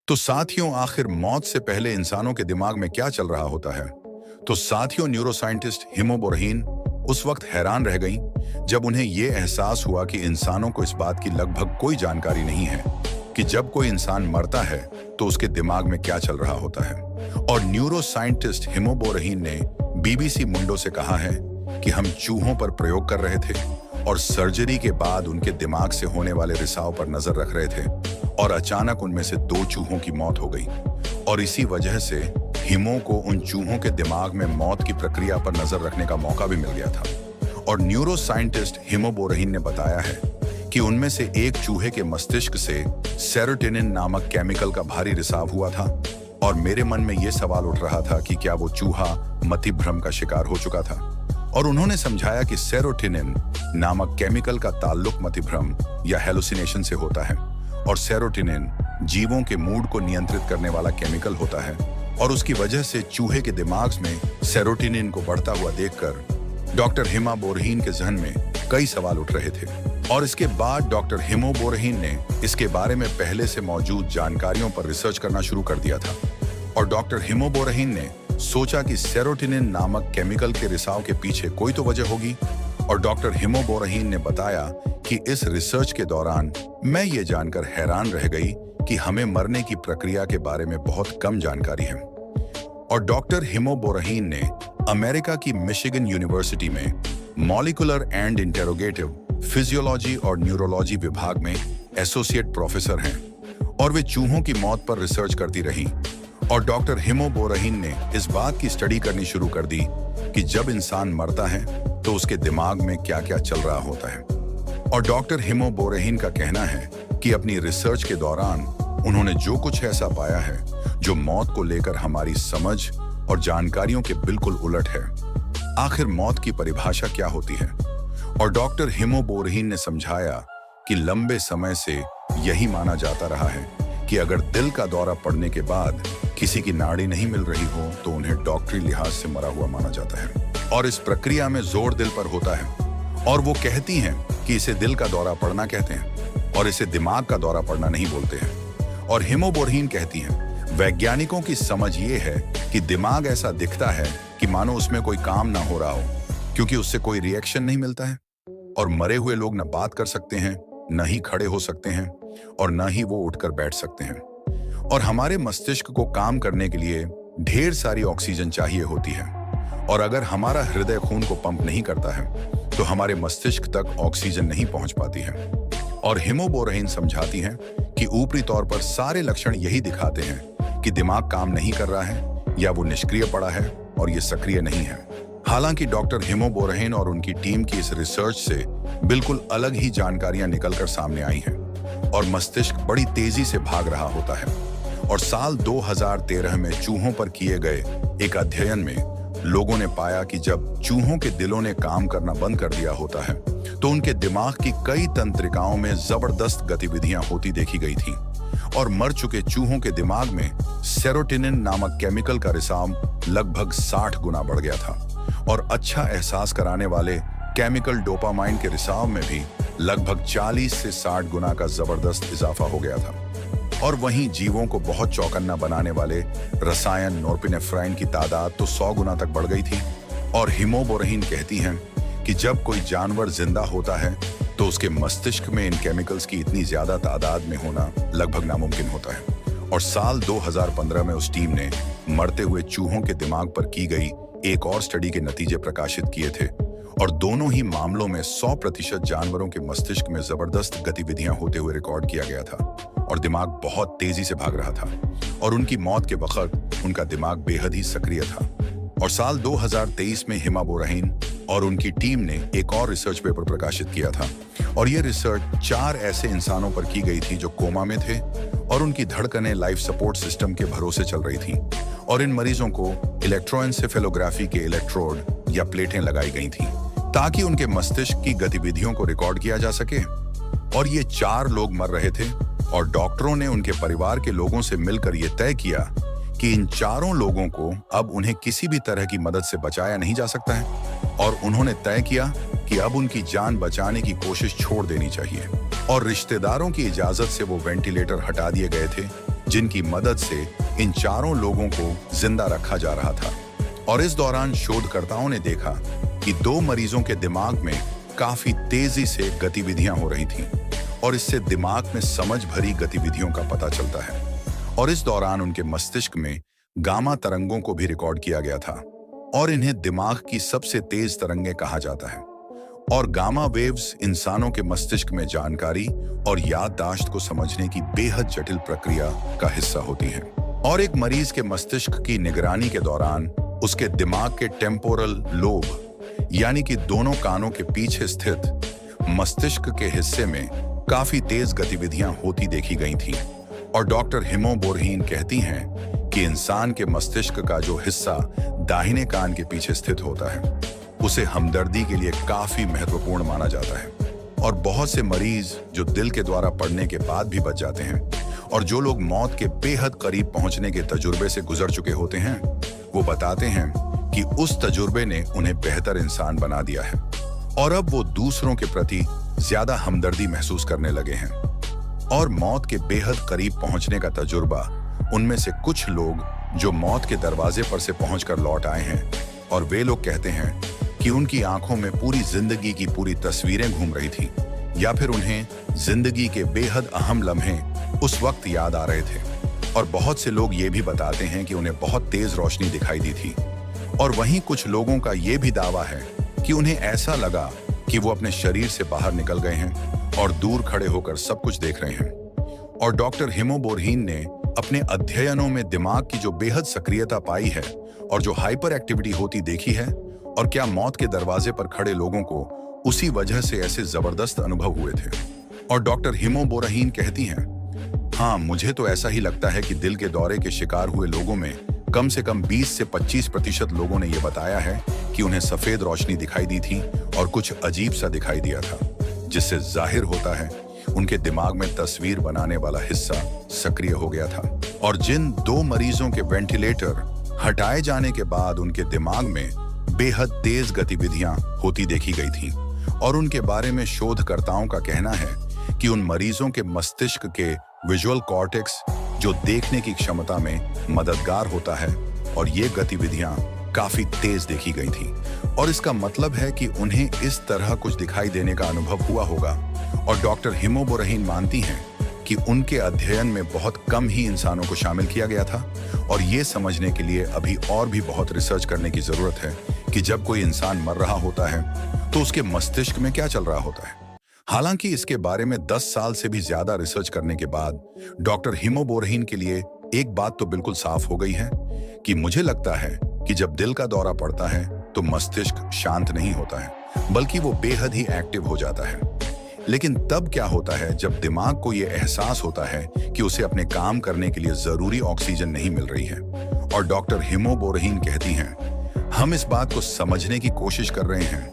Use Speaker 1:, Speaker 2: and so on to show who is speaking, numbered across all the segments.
Speaker 1: तो साथियों, आखिर मौत से पहले इंसानों के दिमाग में क्या चल रहा होता है? तो साथियों, न्यूरोसाइंटिस्ट हिमो बोरहीन उस वक्त हैरान रह गईं जब उन्हें यह एहसास हुआ कि इंसानों को इस बात की लगभग कोई जानकारी नहीं है कि जब कोई इंसान मरता है तो उसके दिमाग में क्या चल रहा होता है। और न्यूरोसाइंटिस्ट हिमो बोरहीन ने बीबीसी मुंडो से कहा है कि हम चूहों पर प्रयोग कर रहे थे और सर्जरी के बाद उनके दिमाग से होने वाले रिसाव पर नजर रख रहे थे और अचानक उनमें से 2 चूहों की मौत हो गई। और इसी वजह से हिमो को उन चूहों के दिमाग में मौत की प्रक्रिया पर नजर रखने का मौका भी मिल गया था। और न्यूरो साइंटिस्ट हिमो बोरहीन ने बताया है कि उनमें से एक चूहे के मस्तिष्क से सेरोटोनिन नामक केमिकल का भारी रिसाव हुआ था। और मेरे मन में यह सवाल उठ रहा था कि क्या वो चूहा मतिभ्रम का शिकार हो चुका था। और उन्होंने समझाया कि सेरोटोनिन नामक केमिकल का ताल्लुक मतिभ्रम या हेलुसिनेशन से होता है। और सेरोटोनिन जीवों के मूड को नियंत्रित करने वाला केमिकल होता है और उसकी वजह से चूहे के दिमाग में सेरोटोनिन को बढ़ता हुआ देखकर डॉक्टर हिमा बोरहीन के जहन में कई सवाल उठ रहे थे। और इसके बाद डॉक्टर हिमो बोरहीन ने इसके बारे में पहले से मौजूद जानकारियों पर रिसर्च करना शुरू कर दिया था। और डॉक्टर हिमो बोरहीन ने सोचा कि सेरोटोनिन नामक केमिकल के रिसाव के पीछे कोई तो वजह होगी। और डॉक्टर हिमो बोरहीन ने बताया कि इस रिसर्च के दौरान मैं ये जानकर हैरान रह गई कि हमें मरने की प्रक्रिया के बारे में बहुत कम जानकारी है। और डॉक्टर हिमो बोरहीन ने अमेरिका की मिशिगन यूनिवर्सिटी में मॉलिक्यूलर एंड इंटेरोगेटिव फिजियोलॉजी और न्यूरोलॉजी विभाग में एसोसिएट प्रोफेसर हैं और वे चूहों की मौत पर रिसर्च करती रहीं। और डॉक्टर हिमो बोरहीन ने इस बात की स्टडी करनी शुरू कर दी कि जब इंसान मरता है तो उसके दिमाग में क्या क्या चल रहा होता है। और डॉक्टर हिमो बोरहीन का कहना है कि अपनी रिसर्च के दौरान उन्होंने जो कुछ ऐसा पाया है जो मौत को लेकर हमारी समझ और जानकारियों के बिल्कुल उलट है। आखिर मौत की परिभाषा क्या होती है? और डॉक्टर हिमो बोरहीन ने समझाया कि लंबे समय से यही माना जाता रहा है कि अगर दिल का दौरा पड़ने के बाद किसी की नाड़ी नहीं मिल रही हो तो उन्हें डॉक्टरी लिहाज से मरा हुआ माना जाता है। और इस प्रक्रिया में जोर दिल पर होता है और वो कहती हैं कि इसे दिल का दौरा पड़ना कहते हैं और इसे दिमाग का दौरा पड़ना नहीं बोलते हैं। और हिमो बोरहीन कहती हैं वैज्ञानिकों की समझ ये है कि दिमाग ऐसा दिखता है कि मानो उसमें कोई काम ना हो रहा हो क्योंकि उससे कोई रिएक्शन नहीं मिलता है। और मरे हुए लोग न बात कर सकते हैं, न ही खड़े हो सकते हैं और न ही वो उठकर बैठ सकते हैं। और हमारे मस्तिष्क को काम करने के लिए ढेर सारी ऑक्सीजन चाहिए होती है। और अगर हमारा हृदय खून को पंप नहीं करता है तो हमारे मस्तिष्क तक ऑक्सीजन नहीं पहुंच पाती है। और हिमो बोरहीन समझाती हैं कि ऊपरी तौर पर सारे लक्षण यही दिखाते हैं कि दिमाग काम नहीं कर रहा है या वो निष्क्रिय पड़ा है और ये सक्रिय नहीं है। हालांकि डॉक्टर हिमो बोरहीन और उनकी टीम की इस रिसर्च से बिल्कुल अलग ही जानकारियां निकलकर सामने आई हैं और मस्तिष्क बड़ी तेजी से भाग रहा होता है। और साल 2013 में चूहों पर किए गए एक अध्ययन में लोगों ने पाया कि जब चूहों के दिलों ने काम करना बंद कर दिया होता है तो उनके दिमाग की कई तंत्रिकाओं में जबरदस्त गतिविधियां होती देखी गई थी। और मर चुके चूहों के दिमाग में सेरोटोनिन नामक केमिकल का रिसाव लगभग 60 गुना बढ़ गया था। और अच्छा एहसास कराने वाले केमिकल डोपामाइन के रिसाव में भी लगभग 40 से 60 गुना का जबरदस्त इजाफा हो गया था। और वहीं जीवों को बहुत चौकन्ना बनाने वाले रसायन नॉरपिनेफ्राइन की तादाद तो 100 गुना तक बढ़ गई थी। और हिमो बोरहीन कहती हैं कि जब कोई जानवर जिंदा होता है तो उसके मस्तिष्क में इन केमिकल्स की इतनी ज्यादा तादाद में होना लगभग नामुमकिन होता है। और साल 2015 में उस टीम ने मरते हुए चूहों के दिमाग पर की गई एक और स्टडी के नतीजे प्रकाशित किए थे। और दोनों ही मामलों में 100% जानवरों के मस्तिष्क में जबरदस्त गतिविधियां होते हुए रिकॉर्ड किया गया था और दिमाग बहुत तेजी से भाग रहा था। और उनकी मौत के वक्त उनका दिमाग बेहद ही सक्रिय था। और साल 2023 में हिमा बोरहीन और उनकी टीम ने एक और रिसर्च पेपर प्रकाशित किया था। और यह रिसर्च 4 ऐसे इंसानों पर की गई थी जो कोमा में थे और उनकी धड़कनें लाइफ सपोर्ट सिस्टम के भरोसे चल रही थीं। और इन मरीजों को इलेक्ट्रोएन्सेफेलोग्राफी के इलेक्ट्रोड या प्लेटें लगाई गई थीं ताकि उनके मस्तिष्क की गतिविधियों को रिकॉर्ड किया जा सके। और ये 4 लोग मर रहे थे और डॉक्टरों ने उनके परिवार के लोगों से मिलकर यह तय किया कि इन 4 लोगों को अब उन्हें किसी भी तरह की मदद से बचाया नहीं जा सकता है। और उन्होंने तय किया कि अब उनकी जान बचाने की कोशिश छोड़ देनी चाहिए। और रिश्तेदारों की इजाजत से वो वेंटिलेटर हटा दिए गए थे जिनकी मदद से इन चारों लोगों को जिंदा रखा जा रहा था। और इस दौरान शोधकर्ताओं ने देखा कि 2 मरीजों के दिमाग में काफी तेजी से गतिविधियां हो रही थीं और इससे दिमाग में समझ भरी गतिविधियों का पता चलता है। और इस दौरान उनके मस्तिष्क में गामा तरंगों को भी रिकॉर्ड किया गया था और इन्हें दिमाग की सबसे तेज तरंगें कहा जाता है। और गामा वेव्स इंसानों के मस्तिष्क में जानकारी और याददाश्त को समझने की बेहद जटिल प्रक्रिया का हिस्सा होती हैं। और एक मरीज के मस्तिष्क की निगरानी के दौरान उसके दिमाग के टेम्पोरल लोब यानी कि दोनों कानों के पीछे स्थित मस्तिष्क के हिस्से में काफी तेज गतिविधियां होती देखी गई थीं। और डॉक्टर हिमो बोरहीन कहती हैं कि इंसान के मस्तिष्क का जो हिस्सा दाहिने कान के पीछे स्थित होता है उसे हमदर्दी के लिए काफी महत्वपूर्ण माना जाता है। और बहुत से मरीज जो दिल के द्वारा पड़ने के बाद भी बच जाते हैं और जो लोग मौत के बेहद करीब पहुंचने के तजुर्बे से गुजर चुके होते हैं वो बताते हैं कि उस तजुर्बे ने उन्हें बेहतर इंसान बना दिया है और अब वो दूसरों के प्रति ज्यादा हमदर्दी महसूस करने लगे हैं। और मौत के बेहद करीब पहुंचने का तजुर्बा उनमें से कुछ लोग जो मौत के दरवाजे पर से पहुंचकर लौट आए हैं और वे लोग कहते हैं कि उनकी आंखों में पूरी जिंदगी की पूरी तस्वीरें घूम रही थी या फिर उन्हें जिंदगी के बेहद अहम लम्हे उस वक्त याद आ रहे थे। और बहुत से लोग ये भी बताते हैं कि उन्हें बहुत तेज रोशनी दिखाई दी थी। और वहीं कुछ लोगों का ये भी दावा है कि उन्हें ऐसा लगा कि वो अपने शरीर से बाहर निकल गए हैं और दूर खड़े होकर सब कुछ देख रहे हैं। और डॉक्टर हिमो बोरहीन ने अपने अध्ययनों में दिमाग की जो बेहद सक्रियता पाई है और जो हाइपर एक्टिविटी होती देखी है और क्या मौत के दरवाजे पर खड़े लोगों को उसी वजह से ऐसे जबरदस्त अनुभव हुए थे। और डॉक्टर हिमो बोरहीन कहती हैं, हाँ मुझे तो ऐसा ही लगता है कि दिल के दौरे के शिकार हुए लोगों में कम से कम 20 से 25% लोगों ने यह बताया है कि उन्हें सफेद रोशनी दिखाई दी थी और कुछ अजीब सा दिखाई दिया था, जिससे जाहिर होता है उनके दिमाग में तस्वीर बनाने वाला हिस्सा सक्रिय हो गया था। और जिन 2 मरीजों के वेंटिलेटर हटाए जाने के बाद उनके दिमाग में बेहद तेज गतिविधियां होती देखी गई थीं और उनके बारे में शोधकर्ताओं का कहना है कि उन मरीजों के मस्तिष्क के विजुअल कॉर्टेक्स जो देखने की क्षमता में मददगार होता है और ये गतिविधियां काफी तेज देखी गई थीं। और इसका मतलब है कि उन्हें इस तरह कुछ दिखाई देने का अनुभव हुआ होगा। और डॉक्टर हिमो बोरहीन मानती हैं कि उनके अध्ययन में बहुत कम ही इंसानों को शामिल किया गया था और ये समझने के लिए अभी और भी बहुत रिसर्च करने की जरूरत है कि जब कोई इंसान मर रहा होता है तो उसके मस्तिष्क में क्या चल रहा होता है। हालांकि इसके बारे में 10 साल से भी ज्यादा रिसर्च करने के बाद डॉक्टर हिमो बोरहीन के लिए एक बात तो बिल्कुल साफ हो गई है कि मुझे लगता है कि जब दिल का दौरा पड़ता है तो मस्तिष्क शांत नहीं होता है बल्कि वो बेहद ही एक्टिव हो जाता है। लेकिन तब क्या होता है जब दिमाग को ये एहसास होता है कि उसे अपने काम करने के लिए जरूरी ऑक्सीजन नहीं मिल रही है। और डॉक्टर हिमो बोरहीन कहती हैं, हम इस बात को समझने की कोशिश कर रहे हैं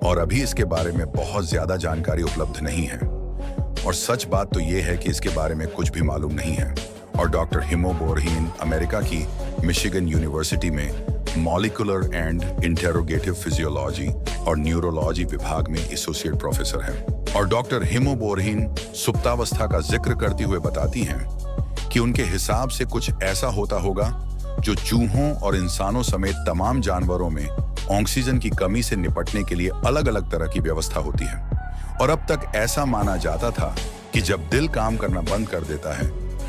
Speaker 1: और अभी इसके बारे में बहुत ज्यादा जानकारी उपलब्ध नहीं है। और सच बात तो ये है कि इसके बारे में कुछ भी मालूम नहीं है। और डॉक्टर हिमो बोरहीन अमेरिका की मिशिगन यूनिवर्सिटी में मॉलिक्यूलर एंड इंटेरोगेटिव फिजियोलॉजी और न्यूरोलॉजी विभाग में एसोसिएट प्रोफेसर हैं। और डॉक्टर हिमो बोरहीन सुप्तावस्था का जिक्र करती हुए बताती हैं कि उनके हिसाब से कुछ ऐसा होता होगा जो चूहों और इंसानों समेत तमाम जानवरों में ऑक्सीजन की कमी से निपटने के लिए अलग अलग तरह की व्यवस्था होती है। और अब तक ऐसा माना जाता था कि जब दिल काम करना बंद कर देता है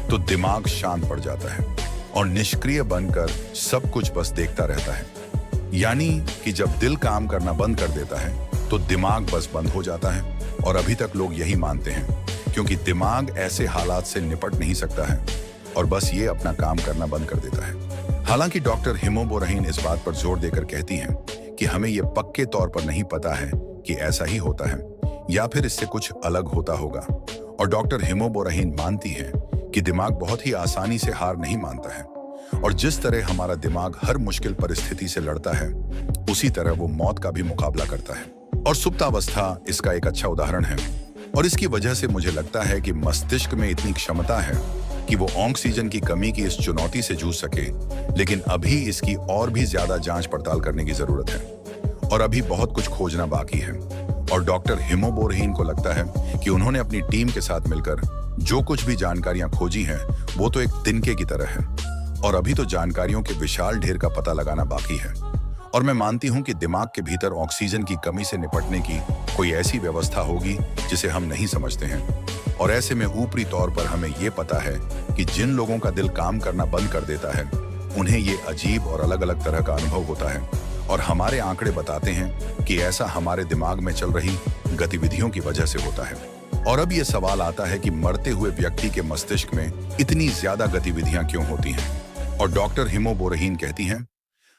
Speaker 1: तो दिमाग शांत पड़ जाता है और निष्क्रिय बनकर सब कुछ बस देखता रहता है। यानी कि जब दिल काम करना बंद कर देता है तो दिमाग बस बंद हो जाता है। और अभी तक लोग यही मानते हैं क्योंकि दिमाग ऐसे हालात से निपट नहीं सकता है और बस ये अपना काम करना बंद कर देता है। हालांकि डॉक्टर हिमो बोरहीन इस बात पर जोर देकर कहती हैं कि हमें ये पक्के तौर पर नहीं पता है कि ऐसा ही होता है या फिर इससे कुछ अलग होता होगा। और डॉक्टर हिमो बोरहीन मानती हैं कि दिमाग बहुत ही आसानी से हार नहीं मानता है और जिस तरह हमारा दिमाग हर मुश्किल परिस्थिति से लड़ता है उसी तरह वो मौत का भी मुकाबला करता है। और सुप्तावस्था इसका एक अच्छा उदाहरण है। और इसकी वजह से मुझे लगता है कि मस्तिष्क में इतनी क्षमता है कि वो ऑक्सीजन की कमी की इस चुनौती से जूझ सके, लेकिन अभी इसकी और भी ज्यादा जांच पड़ताल करने की जरूरत है और अभी बहुत कुछ खोजना बाकी है। और डॉक्टर हिमो बोरहीन को लगता है कि उन्होंने अपनी टीम के साथ मिलकर जो कुछ भी जानकारियां खोजी हैं वो तो एक तिनके की तरह है और अभी तो जानकारियों के विशाल ढेर का पता लगाना बाकी है। और मैं मानती हूं कि दिमाग के भीतर ऑक्सीजन की कमी से निपटने की कोई ऐसी व्यवस्था होगी जिसे हम नहीं समझते हैं। और ऐसे में ऊपरी तौर पर हमें ये पता है कि जिन लोगों का दिल काम करना बंद कर देता है उन्हें ये अजीब और अलग अलग तरह का अनुभव होता है। और हमारे आंकड़े बताते हैं कि ऐसा हमारे दिमाग में चल रही गतिविधियों की वजह से होता है। और अब ये सवाल आता है कि मरते हुए व्यक्ति के मस्तिष्क में इतनी ज्यादा गतिविधियां क्यों होती हैं? और डॉक्टर हिमो बोरहीन कहती हैं,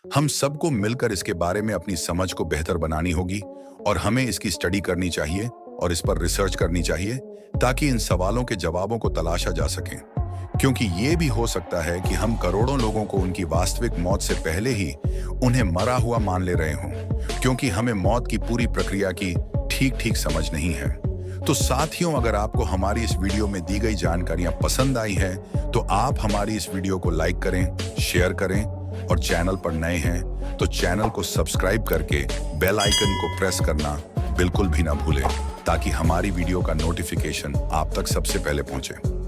Speaker 1: हम सबको मिलकर इसके बारे में अपनी समझ को बेहतर बनानी होगी और हमें इसकी स्टडी करनी चाहिए और इस पर रिसर्च करनी चाहिए ताकि इन सवालों के जवाबों को तलाशा जा सके। क्योंकि ये भी हो सकता है कि हम करोड़ों लोगों को उनकी वास्तविक मौत से पहले ही उन्हें मरा हुआ मान ले रहे हों, क्योंकि हमें मौत की पूरी प्रक्रिया की ठीक समझ नहीं है। तो साथियों, अगर आपको हमारी इस वीडियो में दी गई जानकारियां पसंद आई हैं तो आप हमारी इस वीडियो को लाइक करें, शेयर करें और चैनल पर नए हैं तो चैनल को सब्सक्राइब करके बेल आइकन को प्रेस करना बिल्कुल भी ना भूलें ताकि हमारी वीडियो का नोटिफिकेशन आप तक सबसे पहले पहुंचे।